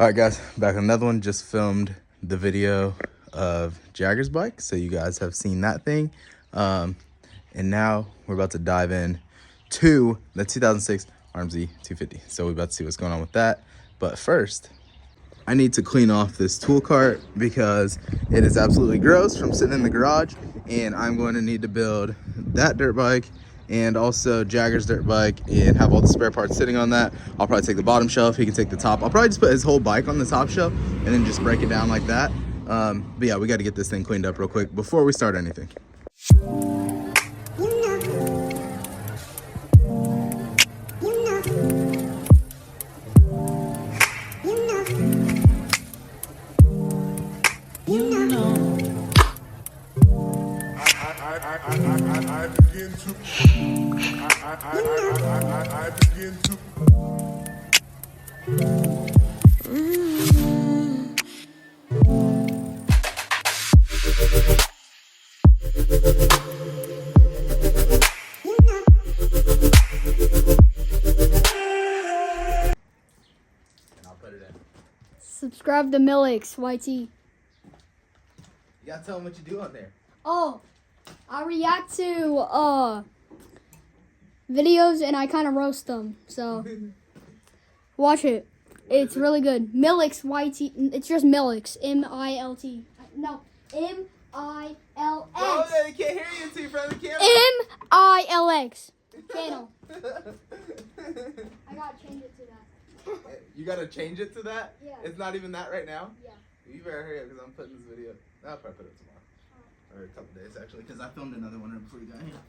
All right, guys, back on another one. Just filmed the video of Jagger's bike, so you guys have seen that thing. And now we're about to dive in to the 2006 RMZ 250. So we're about to see what's going on with that. But first, I need to clean off this tool cart because it is absolutely gross from sitting in the garage. And I'm going to need to build that dirt bike and also Jagger's dirt bike and have all the spare parts sitting on that. I'll probably take the bottom shelf, he can take the top. I'll probably just put his whole bike on the top shelf and then just break it down like that. But yeah, we got to get this thing cleaned up real quick before we start anything. I begin to And I'll put it in. Subscribe to Millix YT. You gotta tell him what you do on there. Oh, I react to videos and I kind of roast them. So watch it. It's really good. Millix YT. It's just Millix. M-I-L-T. No, M-I-L-X. Oh, yeah, they can't hear you until you're in front of the camera. M-I-L-X channel. I gotta change it to that. You gotta change it to that? Yeah. It's not even that right now? Yeah. You better hurry up because I'm putting this video. I'll probably put it tomorrow. Or a couple days actually, because I filmed another one right before you got here.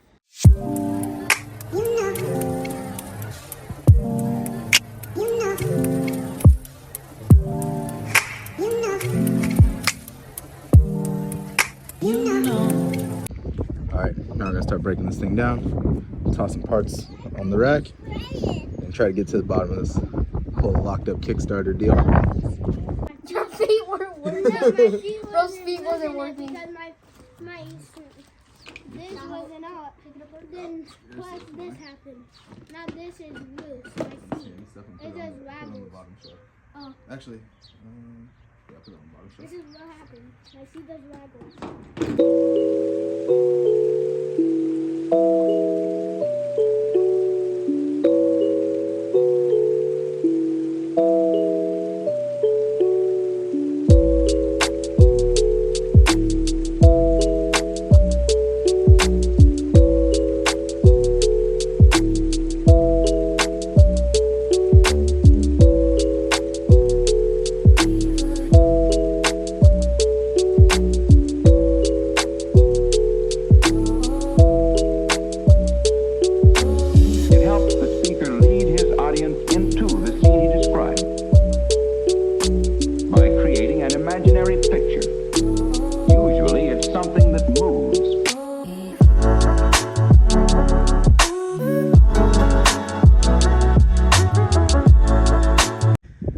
Alright, now we're gonna start breaking this thing down, toss some parts on the rack, and try to get to the bottom of this whole locked up Kickstarter deal. Your feet weren't working. Those feet wasn't working. Because my this wasn't up. Then plus this happened. Now this is loose. My feet. It just waggled. Oh. Actually, yeah, put it on the bottom shelf. This is what happened. My feet does waggle.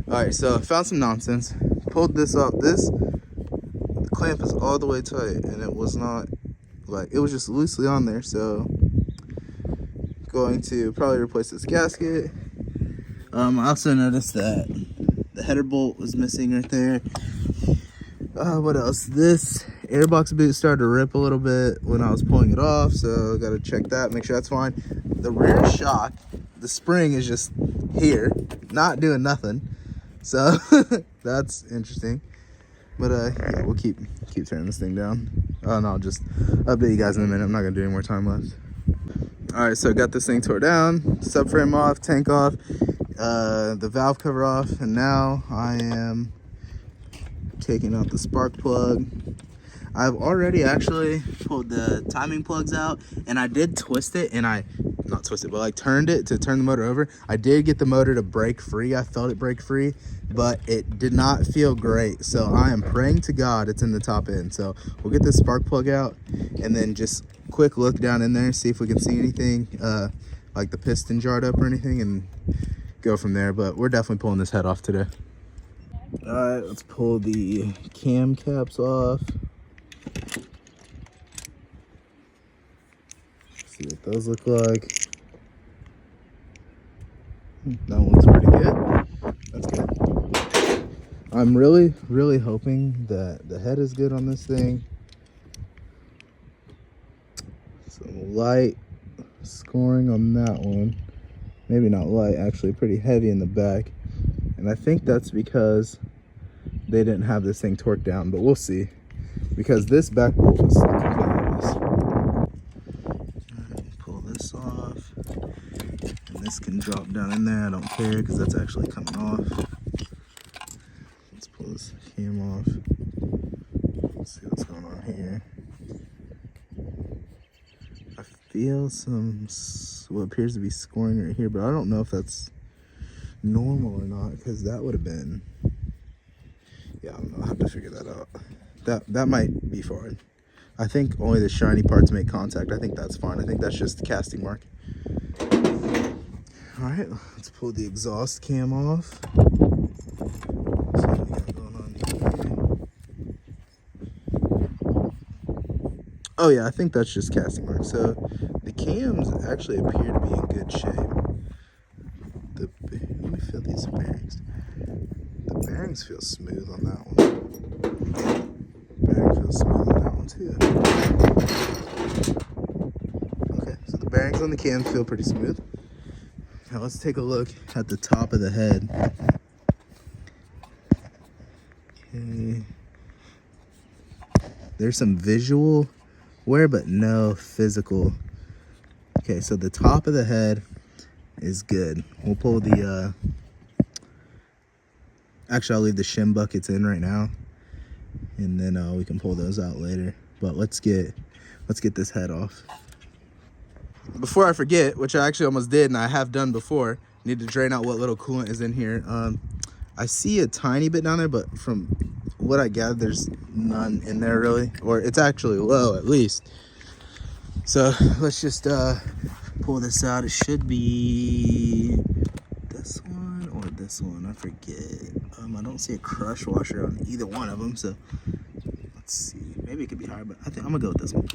Alright, so I found some nonsense. Pulled this up. The clamp is all the way tight, and it was not, like, it was just loosely on there. So, going to probably replace this gasket. I also noticed that the header bolt was missing right there. What else? This airbox boot started to rip a little bit when I was pulling it off, so got to check that, make sure that's fine. The rear shock, the spring is just here, not doing nothing. So that's interesting, but yeah, we'll keep turning this thing down. And I'll just update you guys in a minute. I'm not gonna do any more time left. All right, so I got this thing tore down, subframe off, tank off, the valve cover off, and now I am taking out the spark plug. I've already actually pulled the timing plugs out, and I did twist it, and not twist it, but like turned it to turn the motor over. I did get the motor to break free. I felt it break free, but it did not feel great. So I am praying to God it's in the top end. So we'll get this spark plug out and then just quick look down in there, see if we can see anything like the piston jarred up or anything, and go from there. But we're definitely pulling this head off today. All right, let's pull the cam caps off. See what those look like. That one looks pretty good. That's good. I'm really, really hoping that the head is good on this thing. Some light scoring on that one. Maybe not light, actually pretty heavy in the back. And I think that's because they didn't have this thing torqued down, but we'll see. Because this back bolt is completely loose. Alright, pull this off. And this can drop down in there, I don't care because that's actually coming off. Let's pull this cam off. Let's see what's going on here. I feel some what appears to be scoring right here, but I don't know if that's normal or not, because that would have been, yeah, I don't know, I'll have to figure that out. That might be fine. I think only the shiny parts make contact. I think that's fine. I think that's just the casting mark. All right, let's pull the exhaust cam off. See what we got going on here. Oh yeah, I think that's just casting mark. So the cams actually appear to be in good shape. Let me feel these bearings. The bearings feel smooth on that one. Bearing feels smooth on that one too. Okay, so the bearings on the cam feel pretty smooth. Now let's take a look at the top of the head. Okay. There's some visual wear, but no physical. Okay, so the top of the head is good. We'll pull the, actually I'll leave the shim buckets in right now. And then we can pull those out later. But let's get this head off. Before I forget, which I actually almost did and I have done before, need to drain out what little coolant is in here. I see a tiny bit down there, but from what I gathered, there's none in there really, or it's actually low at least. So let's just pull this out. It should be this one or this one, I forget. I don't see a crush washer on either one of them, so let's see. Maybe it could be higher, but I think I'm gonna go with this one.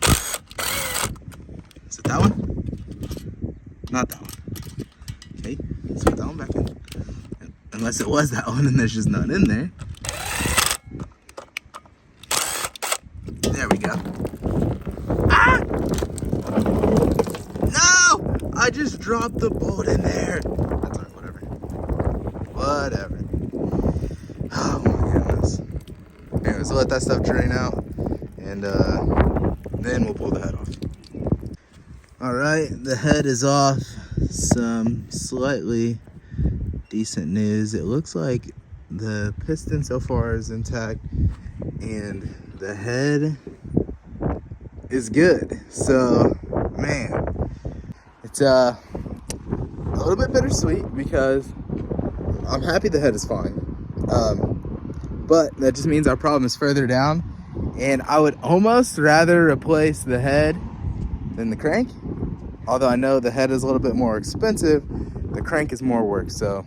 Is it that one? Not that one. Okay, let's put that one back in. Unless it was that one and there's just none in there. There we go. Ah! No! I just dropped the bolt in there. That's all right, whatever. Oh my goodness. Anyways, let that stuff drain out, and then we'll pull the head off. All right, the head is off. Some slightly decent news. It looks like the piston so far is intact, and the head is good. So, man, it's a little bit bittersweet because I'm happy the head is fine. But that just means our problem is further down, and I would almost rather replace the head than the crank. Although I know the head is a little bit more expensive, the crank is more work. So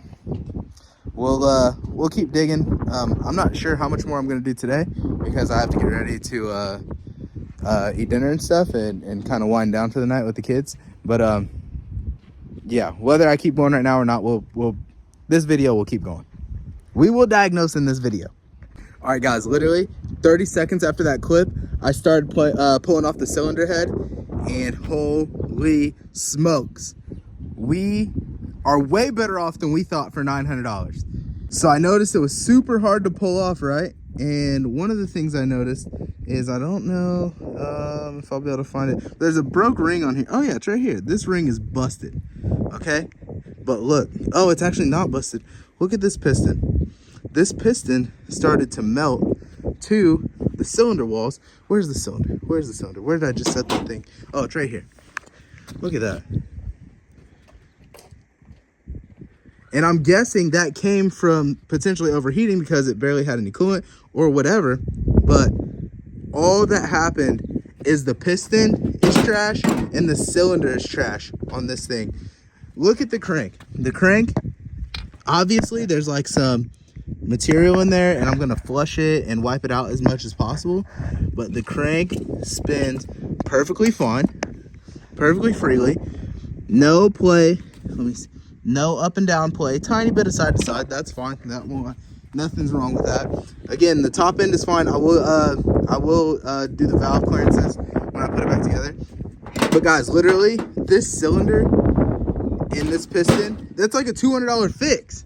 we'll keep digging. I'm not sure how much more I'm gonna do today because I have to get ready to eat dinner and stuff and kind of wind down for the night with the kids. But yeah, whether I keep going right now or not, this video will keep going. We will diagnose in this video. All right, guys, literally 30 seconds after that clip, I started pulling off the cylinder head, and holy smokes, we are way better off than we thought for $900. So I noticed it was super hard to pull off, right? And one of the things I noticed is, I don't know if I'll be able to find it. There's a broke ring on here. Oh yeah, it's right here. This ring is busted, okay? But look, oh, it's actually not busted. Look at this piston. This piston started to melt to the cylinder walls. Where's the cylinder? Where's the cylinder? Where did I just set that thing? Oh, it's right here. Look at that. And I'm guessing that came from potentially overheating because it barely had any coolant or whatever. But all that happened is the piston is trash and the cylinder is trash on this thing. Look at the crank. The crank, obviously there's like some material in there, and I'm gonna flush it and wipe it out as much as possible. But the crank spins perfectly fine, perfectly freely. No play. Let me see. No up and down play. Tiny bit of side to side. That's fine. That won't Nothing's wrong with that. Again, the top end is fine. I will do the valve clearances when I put it back together. But guys, literally, this cylinder in this piston, that's like a $200 fix.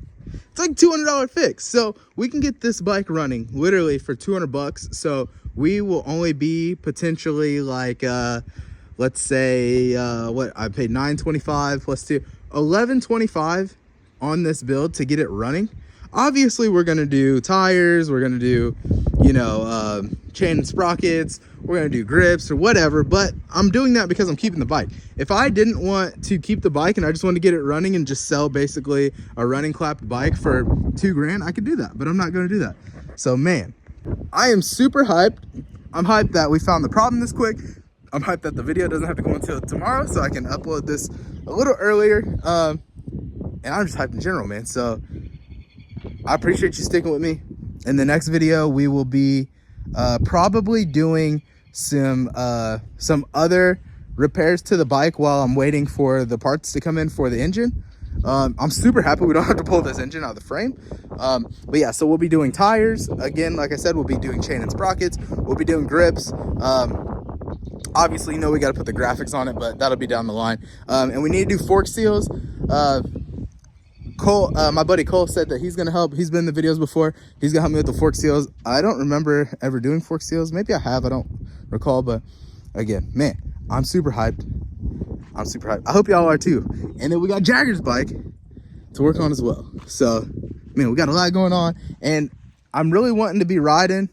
It's like $200 fix. So we can get this bike running literally for $200. So we will only be potentially like, let's say, what I paid $925 plus $1125 on this build to get it running. Obviously, we're gonna do tires, we're gonna do, you know, chain and sprockets, we're gonna do grips or whatever, but I'm doing that because I'm keeping the bike. If I didn't want to keep the bike and I just wanted to get it running and just sell basically a running clapped bike for $2,000, I could do that, but I'm not gonna do that. So man, I am super hyped. I'm hyped that we found the problem this quick. I'm hyped that the video doesn't have to go until tomorrow, so I can upload this a little earlier. And I'm just hyped in general, man. So I appreciate you sticking with me. In the next video, we will be probably doing some other repairs to the bike while I'm waiting for the parts to come in for the engine. I'm super happy we don't have to pull this engine out of the frame. But yeah, so we'll be doing tires. Again, like I said, we'll be doing chain and sprockets. We'll be doing grips. Obviously, you know, we got to put the graphics on it, but that'll be down the line. And we need to do fork seals. Cole, my buddy Cole said that he's gonna help. He's been in the videos before. He's gonna help me with the fork seals. I don't remember ever doing fork seals. Maybe I have, I don't recall. But again, man, I'm super hyped. I'm super hyped. I hope y'all are too. And then we got Jagger's bike to work on as well. So man, we got a lot going on, and I'm really wanting to be riding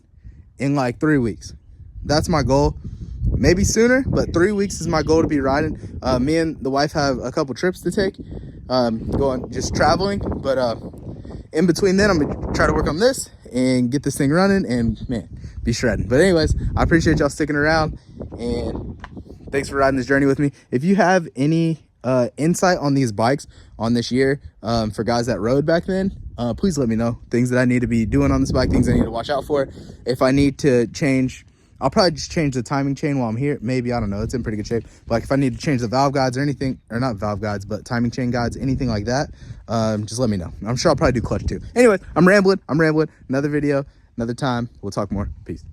in like 3 weeks. That's my goal. Maybe sooner, but 3 weeks is my goal to be riding. Me and the wife have a couple trips to take, going just traveling, but in between then I'm gonna try to work on this and get this thing running and man, be shredding. But anyways, I appreciate y'all sticking around, and thanks for riding this journey with me. If you have any insight on these bikes on this year, for guys that rode back then, please let me know. Things that I need to be doing on this bike, things I need to watch out for. If I need to change, I'll probably just change the timing chain while I'm here. Maybe, I don't know, it's in pretty good shape. But like if I need to change the valve guides or anything, or not valve guides, but timing chain guides, anything like that, just let me know. I'm sure I'll probably do clutch too. Anyway, I'm rambling. Another video, another time. We'll talk more. Peace.